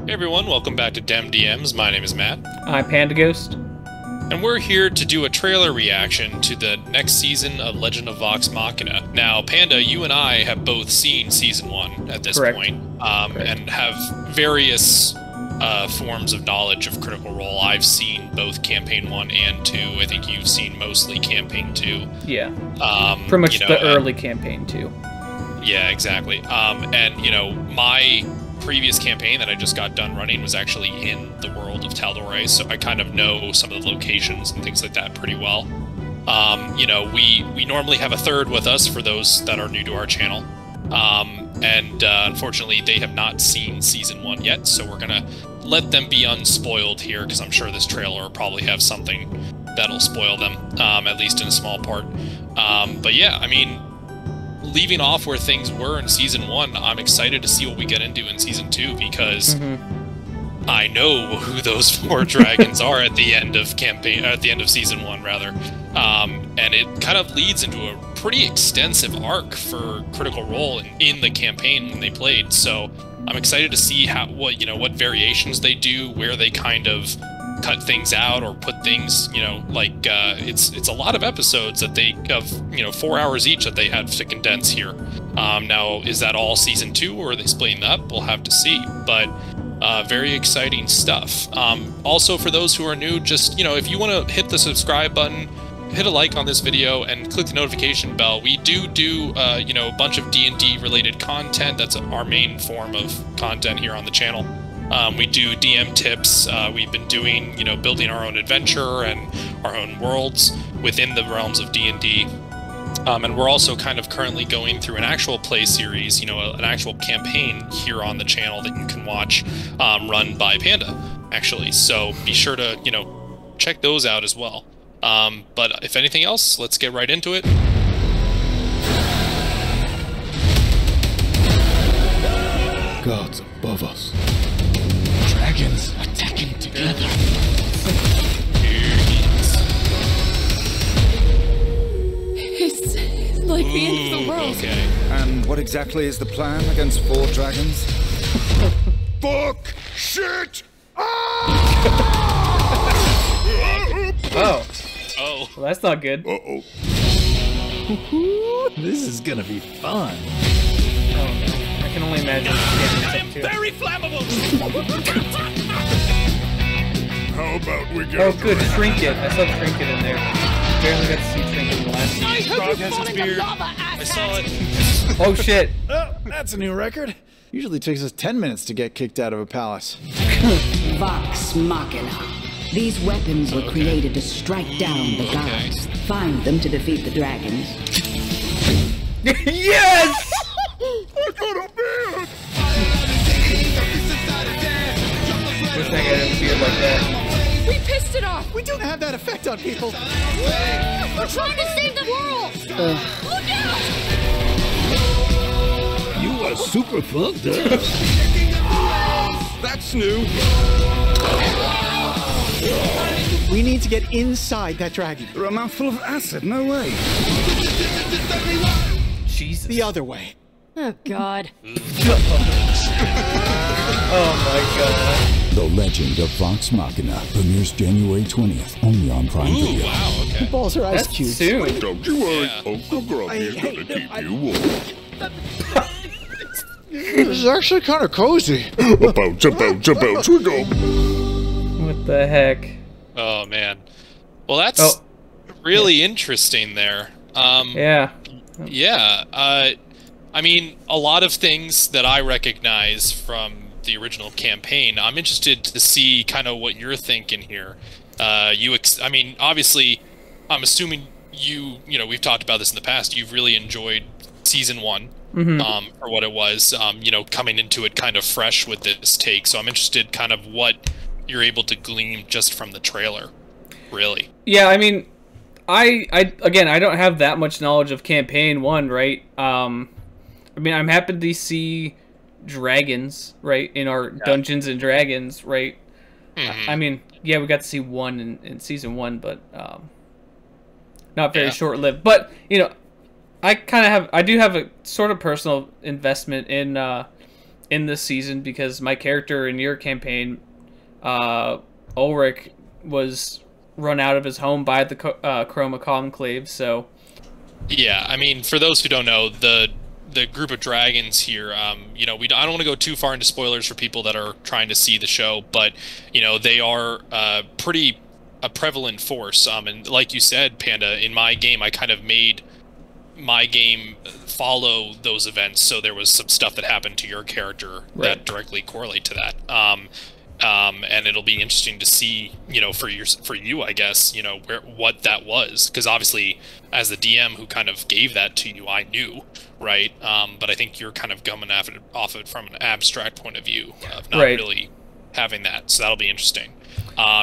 Hey everyone, welcome back to DemDMs. My name is Matt. I'm Panda Ghost. And we're here to do a trailer reaction to the next season of Legend of Vox Machina. Now, Panda, you and I have both seen Season 1 at this point, and have various forms of knowledge of Critical Role. I've seen both Campaign 1 and 2. I think you've seen mostly Campaign 2. Yeah. Pretty much the early Campaign 2. Yeah, exactly. And, you know, my previous campaign that I just got done running was actually in the world of Tal'Dorei, so I kind of know some of the locations and things like that pretty well. You know, we normally have a third with us for those that are new to our channel, and unfortunately they have not seen Season 1 yet, so we're gonna let them be unspoiled here, because I'm sure this trailer will probably have something that'll spoil them, at least in a small part. But yeah, I mean, leaving off where things were in Season 1, I'm excited to see what we get into in Season 2, because I know who those 4 dragons are at the end of Season 1, rather. And it kind of leads into a pretty extensive arc for Critical Role in the campaign when they played. So I'm excited to see what variations they do, where they kind of cut things out or put things, you know, like it's a lot of episodes that they of 4 hours each that they had to condense here. Now, is that all Season 2, or are they splitting that up? We'll have to see. But very exciting stuff. Also, for those who are new, just, if you want to hit the subscribe button, hit a like on this video, and click the notification bell. We do a bunch of D&D related content. That's our main form of content here on the channel. We do DM tips. We've been doing, building our own adventure and our own worlds within the realms of D&D. And we're also kind of currently going through an actual play series, an actual campaign here on the channel that you can watch, run by Panda, actually. So be sure to, check those out as well. But if anything else, let's get right into it. Gods above us. Dragons attacking together. It's like the end of the world. Okay. And what exactly is the plan against 4 dragons? Fuck! Shit! Oh. Oh. Well, that's not good. Uh-oh. This is gonna be fun. Oh, no. I can only imagine. I am very flammable! How about we get good, Trinket. I saw Trinket in there. Barely got to see Trinket in the last I season. hope you fall in the lava, I saw it. Oh, shit. Oh, that's a new record. Usually takes us 10 minutes to get kicked out of a palace. Vox Machina. These weapons were created to strike down the gods. Find them to defeat the dragons. Yes! I got a beard! Wish I had a beard like that. We pissed it off! We don't have that effect on people. We're trying to save the world! Look out! You are super fucked up. That's new. We need to get inside that dragon. They're a mouthful of acid, no way. Jesus. The other way. Oh, God. Oh, my God. The Legend of Vox Machina premieres January 20th, only on Prime Ooh, Video. wow, okay. Balls are ice That's cubes. soon. Don't you worry, Yeah. Uncle Grumpy is Hey, gonna keep you warm. This is actually kind of cozy. Bounce, we go. What the heck? Oh, man. Well, that's really interesting there. Yeah. Yeah, I mean, a lot of things that I recognize from the original campaign. I'm interested to see kind of what you're thinking here. I mean, obviously, I'm assuming we've talked about this in the past. You've really enjoyed Season 1, for what it was. Coming into it kind of fresh with this take. So I'm interested, kind of what you're able to glean just from the trailer. Really. Yeah, I mean, again, I don't have that much knowledge of Campaign 1, right? I mean, I'm happy to see dragons, right, in our Dungeons and Dragons, right? I mean, yeah, we got to see one in Season 1, but not very short-lived. But, I do have a sort of personal investment in in this season because my character in your campaign, Ulrich, was run out of his home by the Chroma Conclave. So yeah, I mean, for those who don't know, the group of dragons here, you know, I don't want to go too far into spoilers for people that are trying to see the show, but you know, they are pretty a prevalent force. And like you said, Panda, in my game, I kind of made my game follow those events, so there was some stuff that happened to your character that directly correlate to that. And it'll be interesting to see, you know, for you, I guess, you know, what that was, because obviously, as the DM who kind of gave that to you, I knew, right? But I think you're kind of coming off it from an abstract point of view of not really having that, so that'll be interesting.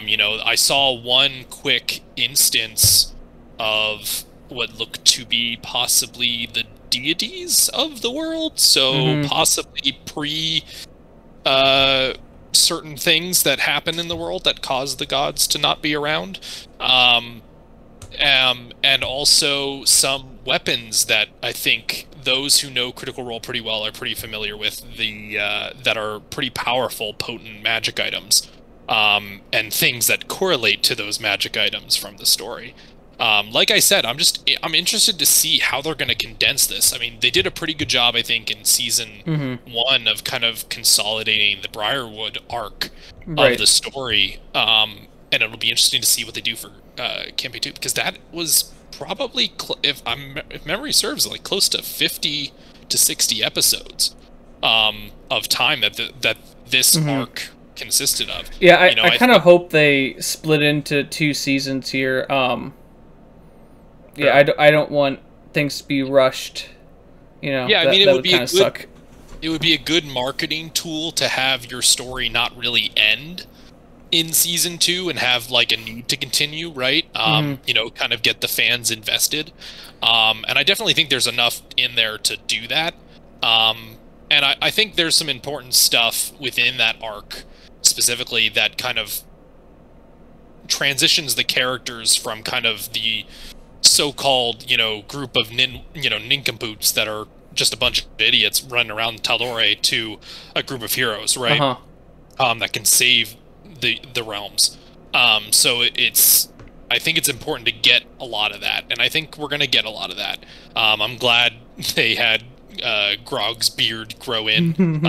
You know, I saw one quick instance of what looked to be possibly the deities of the world, so possibly certain things that happen in the world that cause the gods to not be around, and also some weapons that I think those who know Critical Role pretty well are pretty familiar with, that are pretty powerful, potent magic items, and things that correlate to those magic items from the story. Like I said, I'm interested to see how they're going to condense this. I mean, they did a pretty good job, I think, in season 1 of kind of consolidating the Briarwood arc of the story. And it'll be interesting to see what they do for campaign 2, because that was probably, if memory serves, like close to 50 to 60 episodes of time that this arc consisted of. Yeah, I kind of hope they split into 2 seasons here. Yeah, I don't want things to be rushed. You know, yeah, I mean, it would kind of suck. It would be a good marketing tool to have your story not really end in season 2 and have like a need to continue, right? You know, kind of get the fans invested. And I definitely think there's enough in there to do that. And I think there's some important stuff within that arc specifically that kind of transitions the characters from kind of the so-called, you know, group of nincompoops that are just a bunch of idiots running around Taldore to a group of heroes, right? That can save the realms. So I think it's important to get a lot of that, and I think we're gonna get a lot of that. I'm glad they had Grog's beard grow in.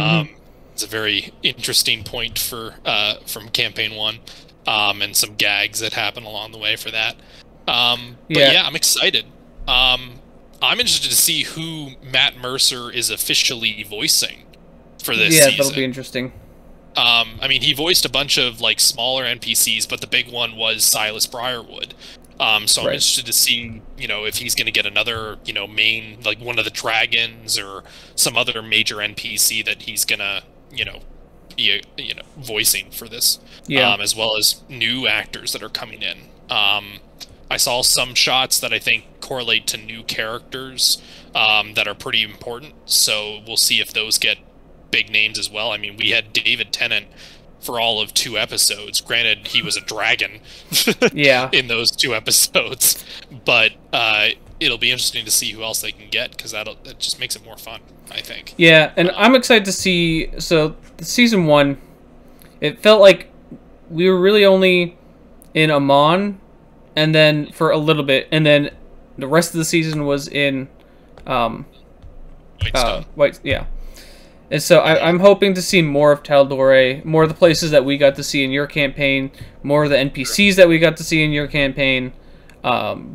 It's a very interesting point from campaign 1, and some gags that happen along the way for that. But yeah, I'm excited. I'm interested to see who Matt Mercer is officially voicing for this season. That'll be interesting. I mean, he voiced a bunch of like smaller NPCs, but the big one was Silas Briarwood. So I'm interested to see, you know, if he's going to get another, you know, main, like one of the dragons or some other major NPC that he's going to, you know, be, you know, voicing for this. As well as new actors that are coming in. I saw some shots that I think correlate to new characters that are pretty important, so we'll see if those get big names as well. I mean, we had David Tennant for all of 2 episodes. Granted, he was a dragon in those 2 episodes, but it'll be interesting to see who else they can get, because that just makes it more fun, I think. Yeah, and I'm excited to see, so season 1, it felt like we were really only in Amon, and then for a little bit, and then the rest of the season was in Whitestone. And so I'm hoping to see more of Taldore, more of the places that we got to see in your campaign, more of the NPCs that we got to see in your campaign,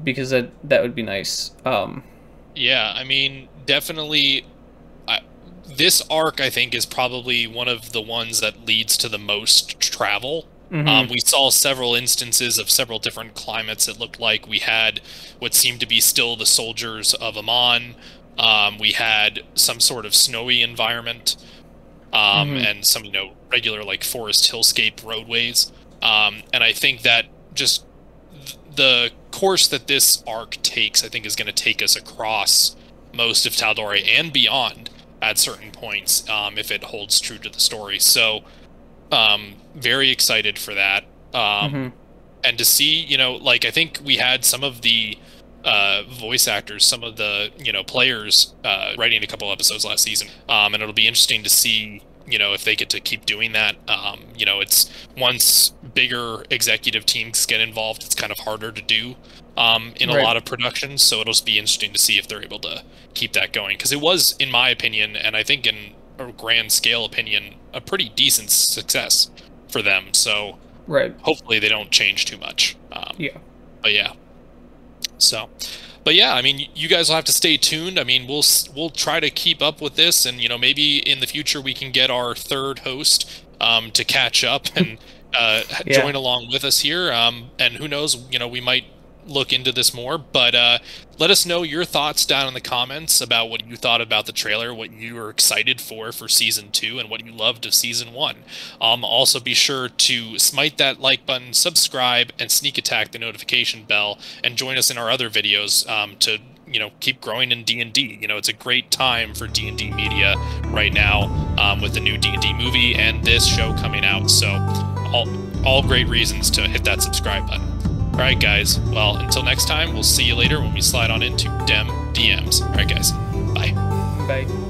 because that would be nice. Yeah, I mean, definitely, this arc, I think, is probably one of the ones that leads to the most travel. We saw several instances of several different climates. It looked like we had what seemed to be still the soldiers of Amon. We had some sort of snowy environment, and some, you know, regular like forest hillscape roadways. And I think that just the course that this arc takes, I think, is going to take us across most of Taldore and beyond at certain points, if it holds true to the story. So, very excited for that. And to see, you know, like, I think we had some of the voice actors, some of the, you know, players writing a couple episodes last season, and it'll be interesting to see you know, if they get to keep doing that. You know, it's once bigger executive teams get involved, it's kind of harder to do in a lot of productions. So it'll just be interesting to see if they're able to keep that going, because it was, in my opinion, and I think in a grand scale opinion, a pretty decent success for them. So hopefully they don't change too much. But yeah. So, but yeah, I mean, you guys will have to stay tuned. I mean, we'll try to keep up with this, and you know, maybe in the future we can get our third host to catch up and join along with us here. And who knows, you know, we might look into this more, but let us know your thoughts down in the comments about what you thought about the trailer, what you were excited for season 2, and what you loved of season 1. Also be sure to smite that like button, subscribe, and sneak attack the notification bell, and join us in our other videos to, you know, keep growing in D&D. You know, it's a great time for D&D media right now, with the new D&D movie and this show coming out. So all great reasons to hit that subscribe button. Alright guys, well, until next time, we'll see you later when we slide on into DemDMs. Alright guys, bye. Bye.